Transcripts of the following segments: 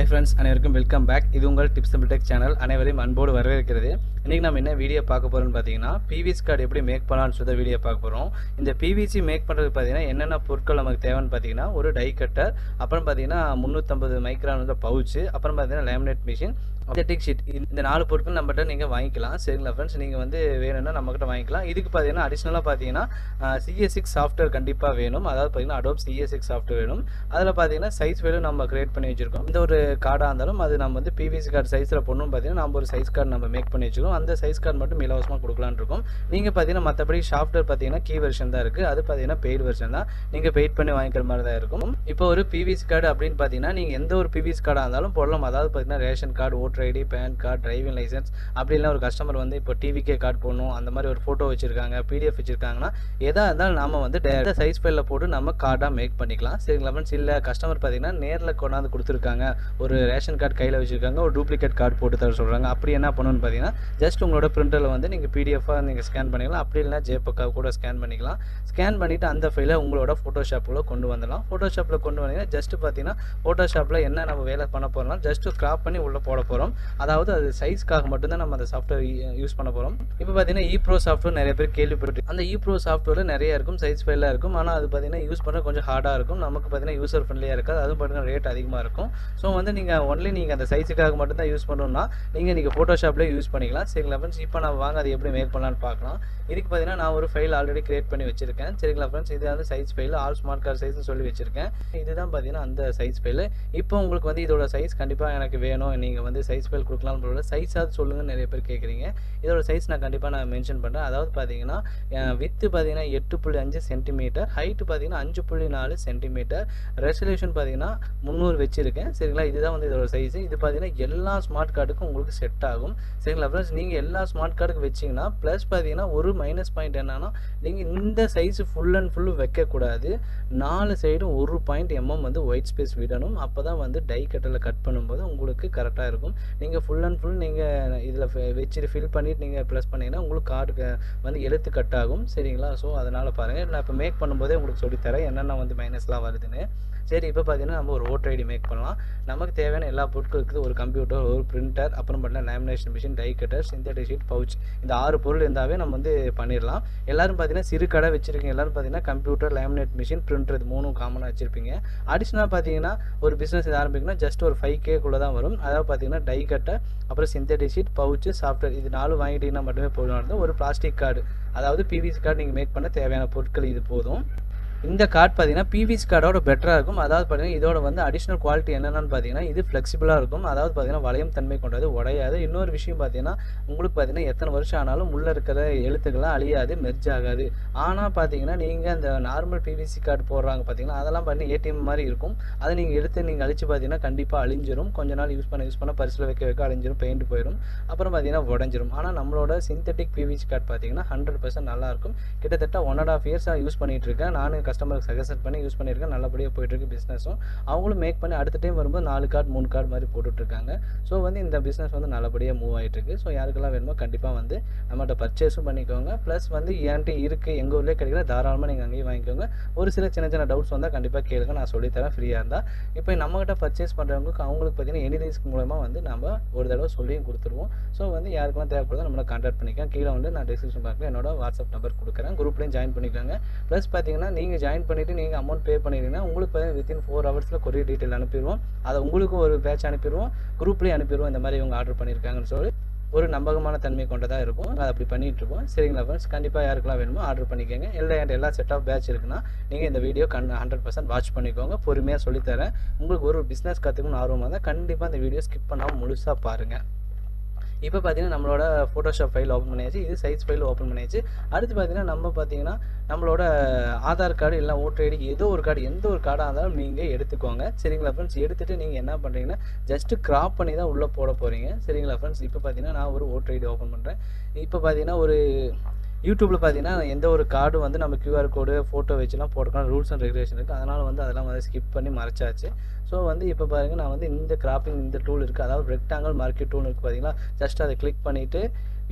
Hi friends, அனைவருக்கும் welcome back. இது உங்கள் டிப்ஸ் அண்ட் டெக் சேனல். அனைவரையும் அன்போடு வரவேற்கிறது. இன்றைக்கி நம்ம என்ன வீடியோ பார்க்க போகிறோம்னு பார்த்தீங்கன்னா, பிவிசி கார்டு எப்படி மேக் பண்ணலாம்னு சொல்லி வீடியோ பார்க்க போகிறோம். இந்த பிவிசி மேக் பண்ணுறதுக்கு பார்த்தீங்கன்னா என்னென்ன பொருட்கள் நமக்கு தேவைன்னு பார்த்தீங்கன்னா, ஒரு டை கட்டர், அப்புறம் பார்த்தீங்கன்னா 350 மைக்ரான் வந்து பவுச்சு, அப்புறம் பார்த்தீங்கன்னா லேமினேட் மிஷின், சிந்தட்டிக் ஷீட். இந்த 4 பொருட்கள் நம்மகிட்ட நீங்கள் வாங்கிக்கலாம். சரிங்களா ஃப்ரெண்ட்ஸ், நீங்கள் வந்து வேணும்னா நம்மகிட்ட வாங்கிக்கலாம். இதுக்கு பார்த்தீங்கன்னா அடிஷ்னலாக பார்த்தீங்கன்னா CS6 சாஃப்ட்வேர் கண்டிப்பாக வேணும். அதாவது பார்த்தீங்கன்னா அடோப் CS6 சாஃப்ட்வேர் வேணும். அதில் பார்த்தீங்கன்னா சைஸ் வேணும் நம்ம கிரியேட் பண்ணி வச்சுருக்கோம். இந்த ஒரு கார்டாக இருந்தாலும் அது நம்ம வந்து பிவிசி கார்டு சைஸில் போடணும். பார்த்தீங்கன்னா நம்ம ஒரு சைஸ் கார்டு நம்ம மேக் பண்ணி வச்சுருக்கோம். அந்த சைஸ் கார்டு மட்டும் இலவசமாக கொடுக்கலான்னு இருக்கும். நீங்கள் பார்த்தீங்கன்னா மற்றபடி சாஃப்ட்வேர் பார்த்தீங்கன்னா கீ வெர்ஷன் தான் இருக்குது. அது பார்த்தீங்கன்னா பெய்டு வெர்ஷன் தான். நீங்கள் பெய்ட் பண்ணி வாங்கிக்கிற மாதிரி தான் இருக்கும். இப்போ ஒரு பிவிசி கார்டு அப்படின்னு பார்த்தீங்கன்னா நீங்கள் எந்த ஒரு பிவிசி கார்டாக இருந்தாலும் போடலாம். அதாவது பார்த்தீங்கன்னா ration card, voter ID, PAN card, driving licence, அப்படி இல்லை ஒரு கஸ்டமர் வந்து இப்போ டிவிக்கே கார்டு போடணும், அந்த மாதிரி ஒரு ஃபோட்டோ வச்சுருக்காங்க, பிடிஎஃப் வச்சுருக்காங்கன்னா எதாக இருந்தாலும் நாம் வந்து டேரெக்டாக சைஸ் ஃபைலில் போட்டு நம்ம கார்டாக மேக் பண்ணிக்கலாம். சரிங்களா ஃப்ரெண்ட்ஸ். இல்லை கஸ்டமர் பார்த்தீங்கன்னா நேரில் கொண்டாந்து கொடுத்துருக்காங்க, ஒரு ரேஷன் கார்டு கையில் வச்சுருக்காங்க, ஒரு டூப்ளிகேட் கார்டு போட்டு தர சொல்கிறாங்க. அப்படி என்ன பண்ணணும்னு பார்த்தீங்கன்னா ஜஸ்ட் உங்களோட பிரிண்டரில் வந்து நீங்கள் பிடிஎஃபாக நீங்கள் ஸ்கேன் பண்ணிக்கலாம். அப்படி இல்லைனா ஜேபக்காக கூட ஸ்கேன் பண்ணிக்கலாம். ஸ்கேன் பண்ணிவிட்டு அந்த ஃபைலை உங்களோட ஃபோட்டோஷாப்பில் கொண்டு வந்துடலாம். ஃபோட்டோஷாப்பில் கொண்டு வந்தீங்கன்னா ஜஸ்ட்டு பார்த்தீங்கன்னா ஃபோட்டோஷாப்பில் என்ன நம்ம வேலை பண்ண போகிறோம்னா ஜஸ்ட்டு கிராப் பண்ணி உள்ளே போட போகிறோம். அதாவது அது சைஸ்க்காக மட்டும்தான் நம்ம அந்த சாஃப்ட்வேர் யூஸ் பண்ண போகிறோம். இப்போ பார்த்தீங்கன்னா ப்ரோ சாஃப்ட்வேர் நிறைய பேர் கேள்விப்பட்டு, அந்த ப்ரோ சாஃப்ட்வேரில் நிறைய இருக்கும், சைஸ் ஃபைலாக இருக்கும். ஆனால் அது பார்த்தீங்கன்னா யூஸ் பண்ண கொஞ்சம் ஹார்டாக இருக்கும். நமக்கு பார்த்தீங்கன்னா யூசர் ஃப்ரெண்ட்லியாக இருக்காது. அதுவும் பார்த்தீங்கன்னா ரேட் அதிகமாக இருக்கும். ஸோ வந்து நீங்கள் ஒன்லி நீங்கள் அந்த சைஸுக்காக மட்டும் தான் யூஸ் பண்ணணும்னா நீங்கள் ஃபோட்டோஷாப்லேயே யூஸ் பண்ணிக்கலாம். சரிங்களா ஃப்ரெண்ட்ஸ். இப்போ நான் வாங்க அது எப்படி மேக் பண்ணலான்னு பார்க்கலாம். இதுக்கு பார்த்தீங்கன்னா நான் ஒரு ஃபைல் ஆல்ரெடி கிரியேட் பண்ணி வச்சிருக்கேன். சரிங்களா ஃப்ரெண்ட்ஸ். இது வந்து size file, all smart card சைஸ்னு சொல்லி வச்சிருக்கேன். இதுதான் பார்த்தீங்கன்னா அந்த சைஸ் ஃபைல். இப்போ உங்களுக்கு வந்து இதோட சைஸ் கண்டிப்பாக எனக்கு வேணும், நீங்கள் வந்து சைஸ் ஃபைல் கொடுக்கலாம். சைஸாவது சொல்லுங்கள் நிறைய பேர் கேட்குறீங்க. இதோட சைஸ் நான் கண்டிப்பாக நான் மென்ஷன் பண்ணுறேன். அதாவது பார்த்தீங்கன்னா வித்து பார்த்தீங்கன்னா 8.5 சென்டிமீட்டர், ஹைட்டு பார்த்தீங்கன்னா 5.4 சென்டிமீட்டர், ரெசல்யூஷன் பார்த்தீங்கன்னா 300 வச்சுருக்கேன். சரிங்களா. இதுதான் வந்து இதோட சைஸு. இது பார்த்தீங்கன்னா எல்லா ஸ்மார்ட் கார்டுக்கும் உங்களுக்கு செட் ஆகும். சரிங்களா ஃப்ரெண்ட்ஸ். நீங்கள் எல்லா ஸ்மார்ட் கார்டுக்கு வச்சிங்கன்னா ப்ளஸ் பார்த்தீங்கன்னா ஒரு மைனஸ் பாயிண்ட் என்னன்னா, நீங்கள் இந்த சைஸு ஃபுல் அண்ட் ஃபுல்லு வைக்கக்கூடாது. 4 சைடும் 1 பாயிண்ட் வந்து ஒயிட் ஸ்பேஸ் விடணும். அப்போ தான் வந்து டை கட்டரில் கட் பண்ணும்போது உங்களுக்கு கரெக்டாக இருக்கும். நீங்கள் ஃபுல் அண்ட் ஃபுல் நீங்கள் இதில் வச்சுட்டு ஃபில் பண்ணிவிட்டு நீங்கள் ப்ளஸ் பண்ணிங்கன்னா உங்களுக்கு கார்டுக்கு வந்து எழுத்து கட் ஆகும். சரிங்களா. ஸோ அதனால் பாருங்கள், நான் இப்போ மேக் பண்ணும்போதே உங்களுக்கு சொல்லித்தரேன் என்னென்ன வந்து மைனஸ்லாம் வருதுன்னு. சரி, இப்போ பார்த்தீங்கன்னா நம்ம ஒரு ஓட்டர் ஐடி மேக் பண்ணலாம். நமக்கு தேவையான எல்லா பொருட்கள் இருக்குது. ஒரு கம்ப்யூட்டர், ஒரு பிரிண்டர், அப்புறம் பார்த்தீங்கன்னா lamination machine, die cutter, synthetic sheet, pouch. இந்த 6 பொருள் இருந்தாவே நம்ம வந்து பண்ணிடலாம். எல்லோரும் பார்த்தீங்கன்னா சிறு கடை வச்சுருக்கீங்க. எல்லோரும் பார்த்தீங்கன்னா கம்ப்யூட்டர், லேமினேட் மிஷின், பிரிண்டர், இது 3 காமனாக வச்சுருப்பீங்க. அடிஷ்னலாக பார்த்தீங்கன்னா ஒரு பிஸ்னஸ் இது ஆரம்பிக்கணும்னா ஜஸ்ட் ஒரு 5K தான் வரும். அதாவது பார்த்தீங்கன்னா டை கட்டர், அப்புறம் சிந்தட்டிக் ஷீட், பவுச்சு, சாஃப்ட்வேர், இது 4 வாங்கிட்டீங்கன்னா மட்டுமே போதும். ஒரு பிளாஸ்டிக் கார்டு, அதாவது பிவிசி கார்டு நீங்கள் மேக் பண்ண தேவையான பொருட்கள் இது போதும். இந்த கார்டு பார்த்தீங்கன்னா பிவிசி கார்டோட பெட்டராக இருக்கும். அதாவது பார்த்தீங்கன்னா இதோட வந்து அடிஷ்னல் குவாலிட்டி என்னென்னு பார்த்தீங்கன்னா இது ஃப்ளெக்சிபிளாக இருக்கும். அதாவது பார்த்தீங்கன்னா வளையம் தன்மை கொண்டது, உடையாது. இன்னொரு விஷயம் பார்த்தீங்கன்னா உங்களுக்கு பார்த்தீங்கன்னா எத்தனை வருஷம் ஆனாலும் உள்ளே இருக்கிற எழுத்துக்கள்லாம் அழியாது, மெர்ஜ் ஆகாது. ஆனால் பார்த்தீங்கன்னா நீங்கள் அந்த நார்மல் பிவிசி கார்டு போடுறாங்க பார்த்தீங்கன்னா அதெல்லாம் பண்ணி ஏடிஎம் மாதிரி இருக்கும். அதை நீங்கள் எடுத்து நீங்கள் அழிச்சு பார்த்தீங்கன்னா கண்டிப்பாக அழிஞ்சிரும். கொஞ்ச நாள் யூஸ் பண்ண பரிசில் வைக்க அழிஞ்சிரும், பெயிண்ட் போயிடும், அப்புறம் பார்த்தீங்கன்னா உடஞ்சிரும். ஆனால் நம்மளோட சிந்தட்டிக் பிவிசி கார்டு பார்த்தீங்கன்னா 100% நல்லாயிருக்கும். கிட்டத்தட்ட 1.5 இயர்ஸாக யூஸ் பண்ணிகிட்டு இருக்கேன். நான் கஸ்டமருக்கு சஜஸ்ட் பண்ணி யூஸ் பண்ணியிருக்கேன். நல்லபடியாக போயிட்டுருக்கு பிஸ்னஸும். அவங்களும் மேக் பண்ணி அடுத்த டைம் வரும்போது 4 கார்டு 3 கார்டு மாதிரி போட்டுட்ருக்காங்க. ஸோ வந்து இந்த பிஸ்னஸ் வந்து நல்லபடியாக மூவ் ஆகிட்டுருக்கு. ஸோ யாருக்கெல்லாம் வேணுமோ கண்டிப்பாக வந்து நம்மகிட்ட பர்ச்சேஸும் பண்ணிக்கோங்க. ப்ளஸ் வந்து என்கிட்ட இருக்குது, எங்கள் ஊர்லேயே கிடைக்கிற தாராளமாக நீங்கள் அங்கேயும் வாங்கிக்கோங்க. ஒரு சில சின்ன டவுட்ஸ் வந்தால் கண்டிப்பாக கேளுங்க, நான் சொல்லித்தரேன் ஃப்ரீயாக இருந்தால். இப்போ நம்மகிட்ட பர்ச்சேஸ் பண்ணுறவங்களுக்கு அவங்களுக்கு பார்த்தீங்கன்னா எனிதீஸ்க்கு மூலமாக வந்து நம்ம ஒரு தடவை சொல்லியும் கொடுத்துருவோம். ஸோ வந்து யாருக்கெல்லாம் தேவைப்படுதோ நம்மளை கான்டாக்ட் பண்ணிக்கலாம். கீழே வந்து நான் டிஸ்கிரிப்ஷன் பாக்ஸில் என்னோட வாட்ஸ்அப் நம்பர் கொடுக்குறேன். குரூப்லேயும் ஜாயின் பண்ணிக்கோங்க. ப்ளஸ் பார்த்தீங்கன்னா நீங்கள் ஜாயின் பண்ணிவிட்டு நீங்கள் அமௌண்ட் பே பண்ணிட்டீங்கன்னா உங்களுக்கு வித்தின் 4 ஹவர்ஸில் கொரியர் டீட்டெயில் அனுப்பிடுவோம். அதை உங்களுக்கு ஒரு பேட்ச் அனுப்பிடுவோம், குரூப்லேயே அனுப்பிடுவோம். இந்த மாதிரி இவங்க ஆர்டர் பண்ணியிருக்காங்கன்னு சொல்லி ஒரு நம்பகமான தன்மை கொண்டதாக இருக்கும். அதை அப்படி பண்ணிகிட்ருப்போம். சரிங்களா ஃப்ரெண்ட்ஸ். கண்டிப்பாக யாருக்கெல்லாம் வேணுமோ ஆர்டர் பண்ணிக்கோங்க. எல்லா செட் ஆஃப் பேட்ச் இருக்குன்னா நீங்கள் இந்த வீடியோ 100% வாட்ச் பண்ணிக்கோங்க. பொறுமையாக சொல்லித்தரேன். உங்களுக்கு ஒரு பிஸ்னஸ் கற்றுக்கணும்னு ஆர்வமாக இருந்தால் கண்டிப்பாக இந்த வீடியோ ஸ்கிப் பண்ணாமல் முழுசாக பாருங்கள். இப்போ பார்த்தீங்கன்னா நம்மளோட ஃபோட்டோஷாப் ஃபைல் ஓப்பன் பண்ணியாச்சு. இது சைஸ் ஃபைல் ஓப்பன் பண்ணியாச்சு. அடுத்து பார்த்தீங்கன்னா நம்மளோட ஆதார் கார்டு இல்லை ஓட்டர் ஐடி ஏதோ ஒரு கார்டு, எந்த ஒரு கார்டாக இருந்தாலும் நீங்கள் எடுத்துக்கோங்க. சரிங்களா ஃப்ரெண்ட்ஸ். எடுத்துகிட்டு நீங்கள் என்ன பண்ணுறீங்கன்னா ஜஸ்ட்டு கிராப் பண்ணி தான் உள்ளே போட போகிறீங்க. சரிங்களா ஃப்ரெண்ட்ஸ். இப்போ பார்த்தீங்கன்னா நான் ஒரு ஓட்டர் ஐடி ஓப்பன் பண்ணுறேன். இப்போ பார்த்தீங்கன்னா ஒரு யூடியூப்பில் பார்த்தீங்கன்னா எந்த ஒரு கார்டு வந்து நம்ம QR கோடு ஃபோட்டோ வச்சுலாம் போட்டுக்கலாம், ரூல்ஸ் அண்ட் ரெகுலேஷன் இருக்குது. அதனால் வந்து அதெல்லாம் வந்து ஸ்கிப் பண்ணி மறைச்சாச்சு. ஸோ வந்து இப்போ பாருங்கள், நான் வந்து இந்த கிராப்பிங் இந்த டூல் இருக்குது, அதாவது ரெக்டாங்கிள் மார்க்கெட் டூல் இருக்குது பார்த்தீங்களா. ஜஸ்ட் அதை கிளிக் பண்ணிவிட்டு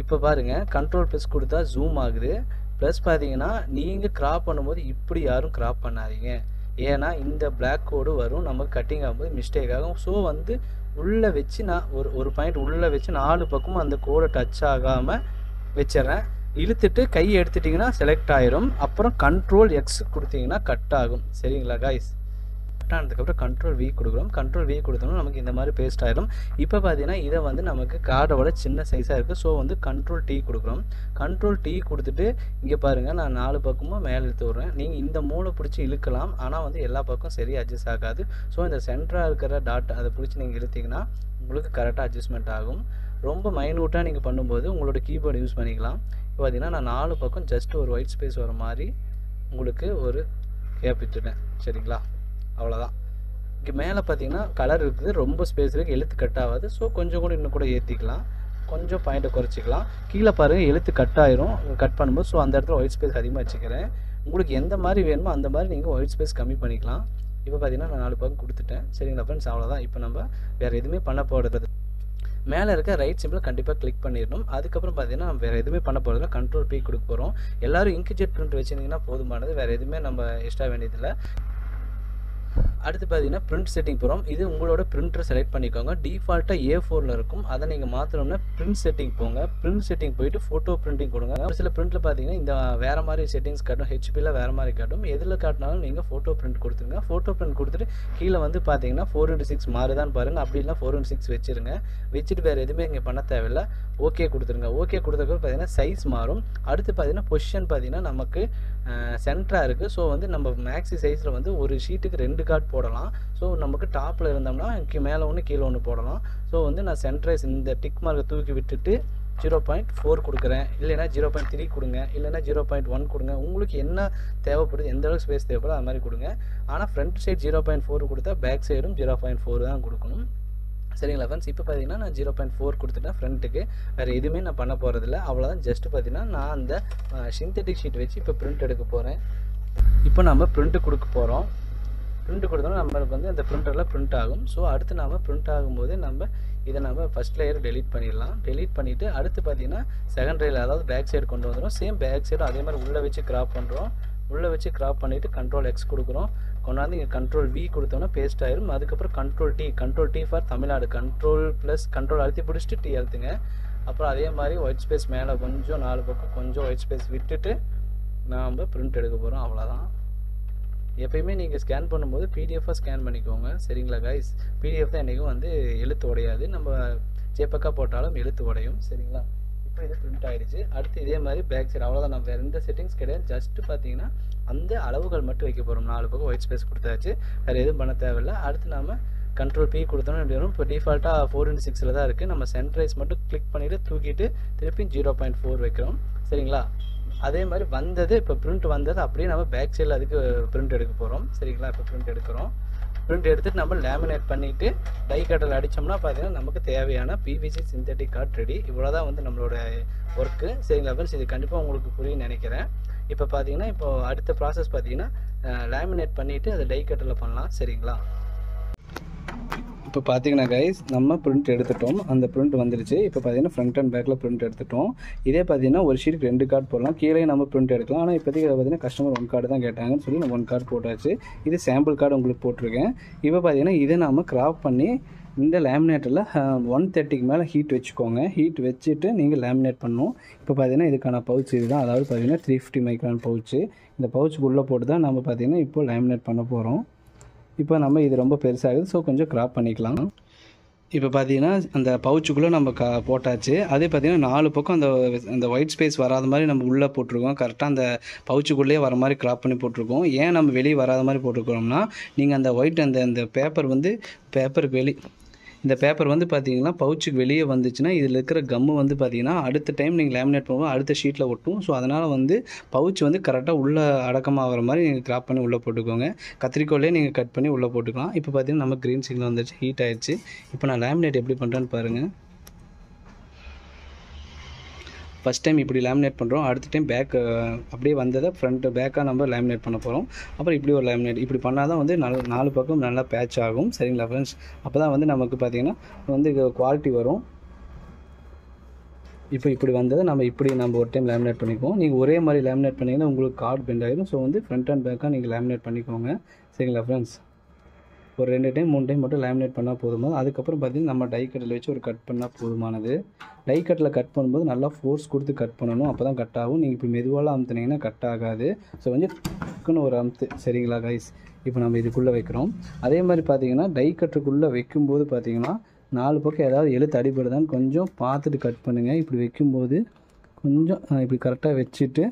இப்போ பாருங்கள் Ctrl+ கொடுத்தா ஜூம் ஆகுது. ப்ளஸ் பார்த்தீங்கன்னா நீங்கள் கிராப் பண்ணும்போது இப்படி யாரும் கிராப் பண்ணாதீங்க. ஏன்னா இந்த பிளாக் கோடு வரும் நமக்கு கட்டிங் ஆகும்போது மிஸ்டேக் ஆகும். ஸோ வந்து உள்ளே வச்சு நான் ஒரு பாயிண்ட் உள்ளே வச்சு 4 பக்கமும் அந்த கோடை டச் ஆகாமல் வச்சிடறேன். இழுத்துட்டு கையை எடுத்துட்டிங்கன்னா செலக்ட் ஆயிரும். அப்புறம் கண்ட்ரோல் எக்ஸ் கொடுத்தீங்கன்னா கட் ஆகும். சரிங்களா காய்ஸ்? கட் ஆனதுக்கப்புறம் கண்ட்ரோல் வி கொடுக்குறோம். கண்ட்ரோல் வி கொடுத்தோம்னா நமக்கு இந்த மாதிரி பேஸ்ட் ஆயிரும். இப்போ பார்த்தீங்கன்னா இதை வந்து நமக்கு கார்டோட சின்ன சைஸாக இருக்குது. ஸோ வந்து கண்ட்ரோல் டி கொடுக்குறோம். கண்ட்ரோல் டி கொடுத்துட்டு இங்கே பாருங்கள், நான் 4 பக்கமும் மேலே இழுத்து விட்றேன். நீங்கள் இந்த மூளை பிடிச்சி இழுக்கலாம், ஆனால் வந்து எல்லா பக்கம் சரியாக அட்ஜஸ்ட் ஆகாது. ஸோ இந்த சென்டராக இருக்கிற டாட் அதை பிடிச்சி நீங்கள் இழுத்திங்கன்னா உங்களுக்கு கரெக்டாக அட்ஜஸ்ட்மெண்ட் ஆகும். ரொம்ப மைனூட்டாக நீங்கள் பண்ணும்போது உங்களோட கீபோர்டு யூஸ் பண்ணிக்கலாம். இப்போ பார்த்தீங்கன்னா நான் 4 பக்கம் ஜஸ்ட் ஒரு ஒயிட் ஸ்பேஸ் வர மாதிரி உங்களுக்கு ஒரு கேப் விட்டுட்டேன். சரிங்களா? அவ்வளோதான். இங்கே மேலே பார்த்தீங்கன்னா கலர் இருக்குது, ரொம்ப ஸ்பேஸ் இருக்குது, எழுத்து கட் ஆகாது. ஸோ கொஞ்சம் கூட இன்னும் கூட ஏற்றிக்கலாம், கொஞ்சம் பாயிண்ட்டை குறைச்சிக்கலாம். கீழே பாருங்கள் எழுத்து கட் ஆயிரும் கட் பண்ணும்போது. ஸோ அந்த இடத்துல ஒயிட் ஸ்பேஸ் அதிகமாக வச்சுக்கிறேன். உங்களுக்கு எந்த மாதிரி வேணுமோ அந்த மாதிரி நீங்கள் ஒயிட் ஸ்பேஸ் கம்மி பண்ணிக்கலாம். இப்போ பார்த்தீங்கன்னா நான் 4 பக்கம் கொடுத்துட்டேன். சரிங்களா ஃப்ரெண்ட்ஸ்? அவ்வளோதான். இப்போ நம்ம வேறு எதுவுமே பண்ண போகிறது, மேலே இருக்க ரைட் சிம்பிள் கண்டிப்பாக கிளிக் பண்ணிடணும். அதுக்கப்புறம் பார்த்தீங்கன்னா நம்ம வேறு எதுவுமே பண்ண போகிறதில்ல, கண்ட்ரோல் பி கொடுக்க போகிறோம். எல்லோரும் இன்க்ஜெட் பிரிண்ட் வச்சுருந்தீங்கன்னா போதுமானது, வேறு எதுவுமே நம்ம எக்ஸ்ட்ரா வேண்டியதில்லை. அடுத்து பார்த்தீங்கன்னா பிரிண்ட் செட்டிங் போகிறோம். இது உங்களோட பிரிண்டரை செலக்ட் பண்ணிக்கோங்க. டிஃபால்ட்டாக A4ல் இருக்கும். அதை நீங்கள் மாற்றணும்னா பிரிண்ட் செட்டிங் போங்க. பிரிண்ட் செட்டிங் போயிட்டு ஃபோட்டோ பிரிண்டிங் கொடுங்க. ஒரு சில பிரிண்ட்டில் பார்த்தீங்கன்னா இந்த வேறு மாதிரி செட்டிங்ஸ் காட்டும், ஹெச்பியில் வேறு மாதிரி காட்டும். எதில் காட்டினாலும் நீங்கள் ஃபோட்டோ பிரிண்ட் கொடுத்துருங்க. ஃபோட்டோ பிரிண்ட் கொடுத்துட்டு கீழே வந்து பார்த்தீங்கன்னா 4x6 மாறுதான்னு பாருங்கள். அப்படி இல்லை 4x6 வச்சுருங்க. வச்சுட்டு வேறு எதுவுமே இங்கே பண்ண தேவையில்லை. ஓகே கொடுத்துருங்க. ஓகே கொடுத்ததுக்கு பார்த்தீங்கன்னா சைஸ் மாறும். அடுத்து பார்த்தீங்கன்னா பொசிஷன் பார்த்தீங்கன்னா நமக்கு சென்டராக இருக்குது. ஸோ வந்து நம்ம மேக்ஸி சைஸில் வந்து ஒரு ஷீட்டுக்கு 2 கார்டு போடலாம். ஸோ நமக்கு டாப்பில் இருந்தோம்னா மேலே ஒன்று கீழே ஒன்று போடலாம். ஸோ வந்து நான் சென்ட்ரைஸ் இந்த டிக் மார்க்கை தூக்கி விட்டுட்டு 0.4 கொடுக்குறேன். இல்லைன்னா 0.3 கொடுங்க, இல்லைன்னா 0.1 கொடுங்க. உங்களுக்கு என்ன தேவைப்படுது, எந்த அளவுக்கு ஸ்பேஸ் தேவைப்படுது அது மாதிரி கொடுங்க. ஆனால் ஃப்ரண்ட் சைடு 0.4 கொடுத்தா பேக் சைடும் 0.4 தான் கொடுக்கணும். சரிங்களா ஃப்ரெண்ட்ஸ்? இப்போ பார்த்தீங்கன்னா நான் 0.4 கொடுத்துட்டேன் ஃப்ரண்ட்டுக்கு. வேறு எதுவுமே நான் பண்ண போகிறதில்ல. அவ்வளோதான். ஜஸ்ட்டு பார்த்தீங்கன்னா நான் அந்த சிந்தட்டிக் ஷீட் வச்சு இப்போ பிரிண்ட் எடுக்க போகிறேன். இப்போ நம்ம பிரிண்ட்டு கொடுக்க போகிறோம். பிரிண்ட் கொடுத்தோம்னா நம்மளுக்கு வந்து அந்த பிரிண்டரில் பிரிண்ட் ஆகும். ஸோ அடுத்து நம்ம பிரிண்ட் ஆகும்போது இதை நம்ம ஃபஸ்ட் லேயர் டெலீட் பண்ணிடலாம். டெலீட் பண்ணிவிட்டு அடுத்து பார்த்தீங்கன்னா செகண்ட் லேயர், அதாவது பேக் சைடு கொண்டு வந்துடும். சேம் பேக் சைடும் அதே மாதிரி உள்ளே வச்சு கிராப் பண்ணுறோம். உள்ளே வச்சு கிராப் பண்ணிவிட்டு கண்ட்ரோல் எக்ஸ் கொடுக்குறோம். கொண்டாந்து இங்கே கண்ட்ரோல் வி கொடுத்தோன்னா பேஸ்ட் ஆயிரும். அதுக்கப்புறம் control T for Tamil Nadu. Control அழுத்தி பிடிச்சிட்டு டி அழுத்துங்க. அப்புறம் அதே மாதிரி ஒயிட் ஸ்பேஸ் மேலே கொஞ்சம் 4 பக்கம் கொஞ்சம் ஒயிட் ஸ்பேஸ் விட்டுட்டு நாம் பிரிண்ட் எடுக்க போகிறோம். அவ்வளோதான். எப்பயுமே நீங்கள் ஸ்கேன் பண்ணும்போது பிடிஎஃபாக ஸ்கேன் பண்ணிக்கோங்க. சரிங்களா கைஸ்? பிடிஎஃப் தான் என்றைக்கும் வந்து எழுத்து உடையாது. நம்ம ஜேபக்கா போட்டாலும் எழுத்து உடையும். சரிங்களா? இப்போ இது பிரிண்ட் ஆகிடுச்சு. அடுத்து இதே மாதிரி பேக் சைடு. அவ்வளோதான். நம்ம வேறு எந்த செட்டிங்ஸ் கிடையாது. ஜஸ்ட்டு பார்த்தீங்கன்னா அந்த அளவுகள் மட்டும் வைக்க போகிறோம். 4 பக்கம் ஒயிட் ஸ்பேஸ் கொடுத்தாச்சு. வேறு எதுவும் பண்ண தேவையில்லை. அடுத்து நம்ம கண்ட்ரோல் பி கொடுத்தோம்னா எப்படி வரும்? இப்போ டிஃபால்ட்டாக 4x6 தான் இருக்குது. நம்ம சென்ட்ரைஸ் மட்டும் கிளிக் பண்ணிவிட்டு தூக்கிட்டு திருப்பி 0.4 வைக்கிறோம். சரிங்களா? அதே மாதிரி வந்தது, இப்போ பிரிண்ட் வந்தது அப்படியே நம்ம பேக் சைடில் அதுக்கு பிரிண்ட் எடுக்க போகிறோம். சரிங்களா? இப்போ பிரிண்ட் எடுக்கிறோம். பிரிண்ட் எடுத்துகிட்டு நம்ம லேமினேட் பண்ணிவிட்டு டை கட்டரில் அடித்தோம்னா பார்த்தீங்கன்னா நமக்கு தேவையான பிவிசி சிந்தட்டிக் கார்டு ரெடி. இவ்வளோ தான் வந்து நம்மளோட ஒர்க்கு. சரிங்களா ஃப்ரெண்ட்ஸ்? இது கண்டிப்பாக உங்களுக்கு புரியும்னு நினைக்கிறேன். இப்போ பார்த்தீங்கன்னா இப்போ அடுத்த ப்ராசஸ் பார்த்தீங்கன்னா லேமினேட் பண்ணிவிட்டு அதை டை கட்டரில் பண்ணலாம். சரிங்களா? இப்போ பார்த்தீங்கன்னா கைஸ் நம்ம பிரிண்ட் எடுத்துட்டோம். அந்த பிரிண்ட் வந்துருச்சு. இப்போ பார்த்தீங்கன்னா ஃப்ரண்ட் அண்ட் பேக்கில் பிரிண்ட் எடுத்துட்டோம். இதே பார்த்தீங்கன்னா ஒரு ஷீட்டுக்கு 2 கார்டு போடலாம். கீழே நம்ம பிரிண்ட் எடுக்கலாம். ஆனால் இப்போதைக்கு பார்த்தீங்கன்னா கஸ்டமர் 1 கார்டு தான் கேட்டாங்கன்னு சொல்லி நம்ம 1 கார்டு போட்டாச்சு. இது சாம்பிள் கார்டு உங்களுக்கு போட்டிருக்கேன். இப்போ பார்த்தீங்கன்னா இதை நம்ம கிராப் பண்ணி இந்த லேமினேட்டில் 130க்கு மேலே ஹீட் வச்சுக்கோங்க. ஹீட் வச்சுட்டு நீங்கள் லேமினேட் பண்ணணும். இப்போ பார்த்தீங்கன்னா இதுக்கான பவுச் இது தான். அதாவது பார்த்தீங்கன்னா 350 மைக்ரான் பவுச்சு. இந்த பவுச்சுக்கு உள்ளே போட்டு தான் நம்ம பார்த்தீங்கன்னா இப்போ லேமினேட் பண்ண போகிறோம். இப்போ நம்ம இது ரொம்ப பெருசாகுது. ஸோ கொஞ்சம் கிராப் பண்ணிக்கலாம். இப்போ பார்த்தீங்கன்னா அந்த பவுச்சுக்குள்ளே நம்ம போட்டாச்சு. அதே பார்த்தீங்கன்னா 4 பக்கம் அந்த ஒயிட் ஸ்பேஸ் வராத மாதிரி நம்ம உள்ளே போட்டிருக்கோம். கரெக்டாக அந்த பவுச்சுக்குள்ளேயே வர மாதிரி கிராப் பண்ணி போட்டிருக்கோம். ஏன் நம்ம வெளியே வராத மாதிரி போட்டிருக்கிறோம்னா, நீங்கள் அந்த ஒயிட் அந்த பேப்பர் வந்து இந்த பேப்பர் வந்து பார்த்தீங்கன்னா பவுச்சுக்கு வெளியே வந்துச்சுன்னா இதில் இருக்கிற கம்மு வந்து பார்த்தீங்கன்னா அடுத்த டைம் நீங்கள் லேமினேட் பண்ணும்போது அடுத்த ஷீட்டில் ஒட்டும். ஸோ அதனால் வந்து பவுச் வந்து கரெக்டாக உள்ளே அடக்கமாகிற மாதிரி நீங்கள் கிராப் பண்ணி உள்ளே போட்டுக்கோங்க. கத்திரிக்கோலே நீங்கள் கட் பண்ணி உள்ளே போட்டுக்கலாம். இப்போ பார்த்தீங்கன்னா நம்ம க்ரீன் சிக்னல் வந்துடுச்சு, ஹீட் ஆகிடுச்சு. இப்போ நான் லேமினேட் எப்படி பண்ணுறேன்னு பாருங்கள். ஃபஸ்ட் டைம் இப்படி லேமினேட் பண்ணுறோம். அடுத்த டைம் பேக் அப்படியே வந்ததை ஃப்ரண்ட் பேக்காக நம்ம லேமினேட் பண்ண போகிறோம். அப்புறம் இப்படி ஒரு லேமினேட் இப்படி பண்ணால் தான் வந்து 4 பக்கம் நல்லா பேட்ச் ஆகும். சரிங்களா ஃப்ரெண்ட்ஸ்? அப்போ தான் வந்து நமக்கு பார்த்திங்கன்னா வந்து குவாலிட்டி வரும். இப்போ இப்படி வந்ததை நம்ம ஒரு டைம் லேமினேட் பண்ணிக்குவோம். நீங்கள் ஒரே மாதிரி லேமினேட் பண்ணிங்கன்னா உங்களுக்கு கார்டு பெண்ட் ஆகிடும். ஸோ வந்து ஃப்ரண்ட் அண்ட் பேக்காக நீங்கள் லேமினேட் பண்ணிக்கோங்க. சரிங்களா ஃப்ரெண்ட்ஸ்? ஒரு 2 டைம் 3 டைம் மட்டும் லேமினேட் பண்ணால் போதுமானது. அதுக்கப்புறம் பார்த்திங்கன்னா நம்ம டை கட்டில் வச்சு ஒரு கட் பண்ணால் போதுமானது. டை கட்டில் கட் பண்ணும்போது நல்லா ஃபோர்ஸ் கொடுத்து கட் பண்ணணும். அப்போ தான் கட் ஆகும். நீங்கள் இப்போ மெதுவாக அமுத்துனீங்கன்னா கட் ஆகாது. ஸோ வந்து டக்குன்னு ஒரு அமுத்து. சரிங்களா கைஸ்? இப்போ நம்ம இதுக்குள்ளே வைக்கிறோம். அதே மாதிரி பார்த்திங்கன்னா டை கட்டுக்குள்ளே வைக்கும்போது பார்த்திங்கன்னா 4 பக்கம் ஏதாவது எழுத்து அடிபடுதான்னு கொஞ்சம் பார்த்துட்டு கட் பண்ணுங்கள். இப்படி வைக்கும்போது கொஞ்சம் இப்படி கரெக்டாக வச்சுட்டு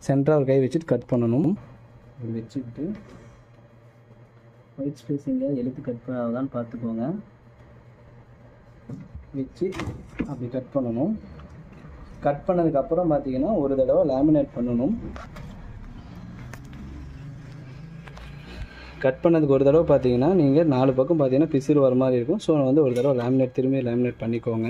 சென்டராக ஒரு கை வச்சுட்டு கட் பண்ணணும். இப்படி வச்சுக்கிட்டு ஒயிட் ஸ்பேஸிங்க எழுத்து கட் பண்ணாதான் பார்த்துக்கோங்க. வச்சு அப்படி கட் பண்ணணும். கட் பண்ணதுக்கப்புறம் பார்த்திங்கன்னா ஒரு தடவை லேமினேட் பண்ணணும். கட் பண்ணதுக்கு ஒரு தடவை பார்த்தீங்கன்னா நீங்கள் 4 பக்கம் பார்த்தீங்கன்னா பிசிறு வர மாதிரி இருக்கும். ஸோ வந்து ஒரு தடவை திரும்பி லேமினேட் பண்ணிக்கோங்க.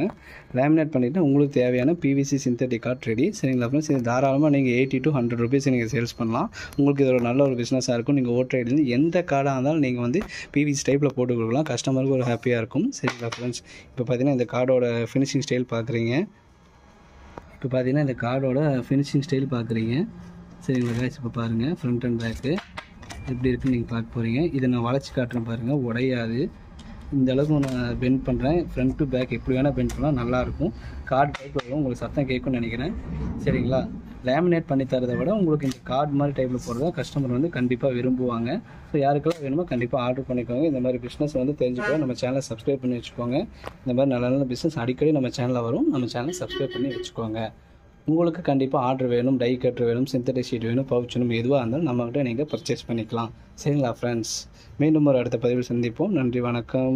லேமினேட் பண்ணிவிட்டு உங்களுக்கு தேவையான பிவிசி சிந்தட்டிக் கார்ட் ரெடி. சரிங்களா ஃப்ரெண்ட்ஸ்? இது தாராளமாக நீங்கள் 80 to 100 ருபீஸ் நீங்கள் சேல்ஸ் பண்ணலாம். உங்களுக்கு இது ஒரு நல்ல ஒரு பிஸ்னஸாக இருக்கும். நீங்கள் ஓட்ரேட்லேருந்து எந்த கார்டாக இருந்தாலும் நீங்கள் வந்து பிவிசி டைப்பில் போட்டு கொடுக்கலாம். கஸ்டமருக்கு ஒரு ஹாப்பியாக இருக்கும். சரிங்களா ஃப்ரெண்ட்ஸ்? இப்போ பார்த்தீங்கன்னா இந்த கார்டோட ஃபினிஷிங் ஸ்டைல் பார்க்குறீங்க. சரிங்களா கைஸ்? இப்போ பாருங்கள் ஃப்ரண்ட் அண்ட் பேக்கு எப்படி இருக்குன்னு நீங்கள் பார்க்க போகிறீங்க. இதை நான் வளைச்சி காட்டுறேன் பாருங்கள். உடையாது. இந்த அளவுக்கு நான் பெண்ட் பண்ணுறேன். ஃப்ரண்ட் டு பேக் எப்படி வேணால் பெண்ட் பண்ணலாம். நல்லாயிருக்கும். கார்டு டைப்பில் வரும். உங்களுக்கு சத்தம் கேட்கும்னு நினைக்கிறேன். சரிங்களா? லேமினேட் பண்ணி தரதை விட உங்களுக்கு இந்த கார்டு மாதிரி டைப்பில் போடுறதா கஸ்டமர் வந்து கண்டிப்பாக விரும்புவாங்க. ஸோ யாருக்கெல்லாம் வேணுமோ கண்டிப்பாக ஆர்டர் பண்ணிக்கோங்க. இந்த மாதிரி பிஸ்னஸ் வந்து தெரிஞ்சுக்கோங்க. நம்ம சேனலை சப்ஸ்கிரைப் பண்ணி வச்சுக்கோங்க. இந்த மாதிரி நல்ல நல்ல பிஸ்னஸ் அடிக்கடி நம்ம சேனலில் வரும். நம்ம சேனலை சப்ஸ்கிரைப் பண்ணி வச்சுக்கோங்க. உங்களுக்கு கண்டிப்பாக ஆர்டர் வேணும், டை கட்டர் வேணும், சிந்தட்டிக் ஷீட் வேணும், பவுச் வேணும், எதுவாக இருந்தாலும் நம்மகிட்ட நீங்கள் பர்ச்சேஸ் பண்ணிக்கலாம். சரிங்களா ஃப்ரெண்ட்ஸ்? மீண்டும் ஒரு அடுத்த பதிவில் சந்திப்போம். நன்றி, வணக்கம்.